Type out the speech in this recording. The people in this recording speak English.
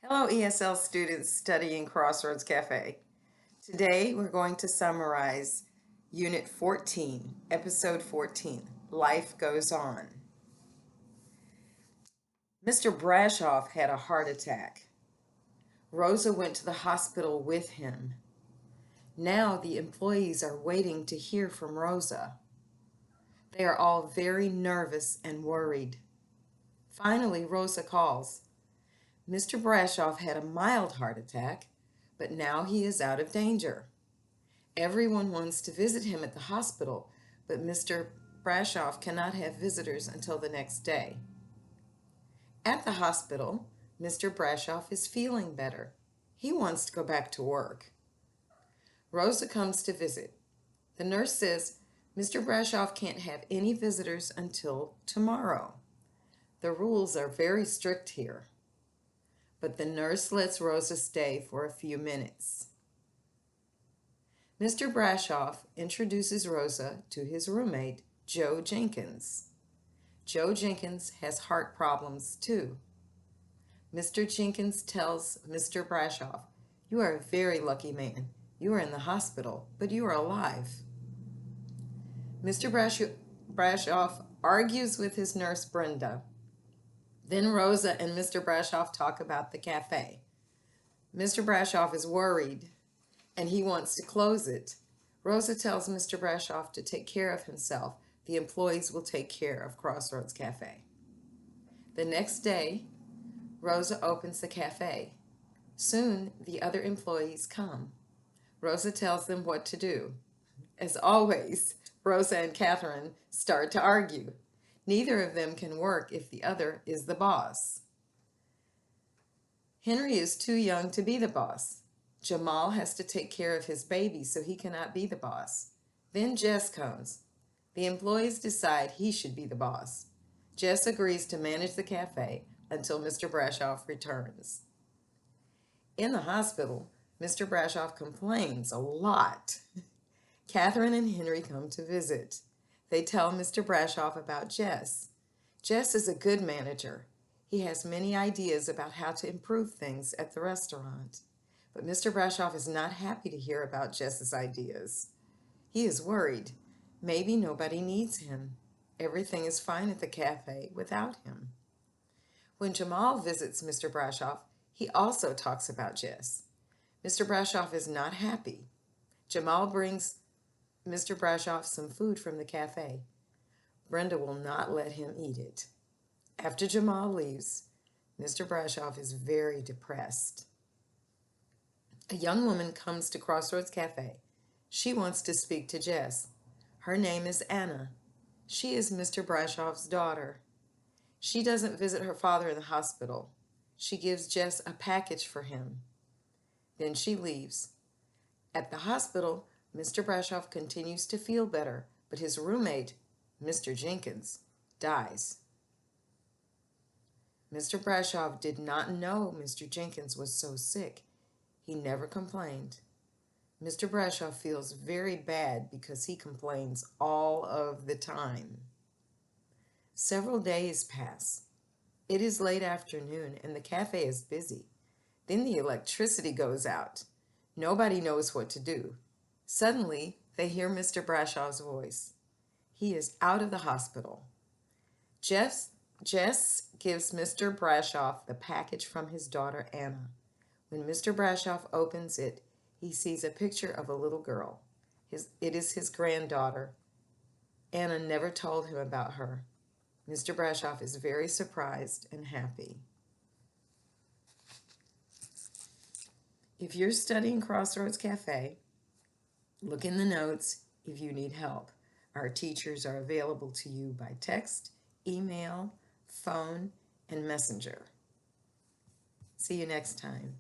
Hello, ESL students studying Crossroads Cafe. Today we're going to summarize Unit 14, Episode 14, Life Goes On. Mr. Brashoff had a heart attack. Rosa went to the hospital with him. Now the employees are waiting to hear from Rosa. They are all very nervous and worried. Finally, Rosa calls. Mr. Brashoff had a mild heart attack, but now he is out of danger. Everyone wants to visit him at the hospital, but Mr. Brashoff cannot have visitors until the next day. At the hospital, Mr. Brashoff is feeling better. He wants to go back to work. Rosa comes to visit. The nurse says Mr. Brashoff can't have any visitors until tomorrow. The rules are very strict here. But the nurse lets Rosa stay for a few minutes. Mr. Brashoff introduces Rosa to his roommate, Joe Jenkins. Joe Jenkins has heart problems too. Mr. Jenkins tells Mr. Brashoff, "You are a very lucky man. You are in the hospital, but you are alive." Mr. Brashoff argues with his nurse, Brenda. Then Rosa and Mr. Brashoff talk about the cafe. Mr. Brashoff is worried and he wants to close it. Rosa tells Mr. Brashoff to take care of himself. The employees will take care of Crossroads Cafe. The next day, Rosa opens the cafe. Soon, the other employees come. Rosa tells them what to do. As always, Rosa and Catherine start to argue. Neither of them can work if the other is the boss. Henry is too young to be the boss. Jamal has to take care of his baby, so he cannot be the boss. Then Jess comes. The employees decide he should be the boss. Jess agrees to manage the cafe until Mr. Brashoff returns. In the hospital, Mr. Brashoff complains a lot. Catherine and Henry come to visit. They tell Mr. Brashoff about Jess. Jess is a good manager. He has many ideas about how to improve things at the restaurant. But Mr. Brashoff is not happy to hear about Jess's ideas. He is worried. Maybe nobody needs him. Everything is fine at the cafe without him. When Jamal visits Mr. Brashoff, he also talks about Jess. Mr. Brashoff is not happy. Jamal brings Mr. Brashoff some food from the cafe. Brenda will not let him eat it. After Jamal leaves, Mr. Brashoff is very depressed. A young woman comes to Crossroads Cafe. She wants to speak to Jess. Her name is Anna. She is Mr. Brashoff's daughter. She doesn't visit her father in the hospital. She gives Jess a package for him. Then she leaves. At the hospital, Mr. Brashoff continues to feel better, but his roommate, Mr. Jenkins, dies. Mr. Brashoff did not know Mr. Jenkins was so sick. He never complained. Mr. Brashoff feels very bad because he complains all of the time. Several days pass. It is late afternoon and the cafe is busy. Then the electricity goes out. Nobody knows what to do. Suddenly, they hear Mr. Brashoff's voice. He is out of the hospital. Jess gives Mr. Brashoff the package from his daughter, Anna. When Mr. Brashoff opens it, he sees a picture of a little girl. It is his granddaughter. Anna never told him about her. Mr. Brashoff is very surprised and happy. If you're studying Crossroads Cafe, look in the notes if you need help. Our teachers are available to you by text, email, phone, and messenger. See you next time.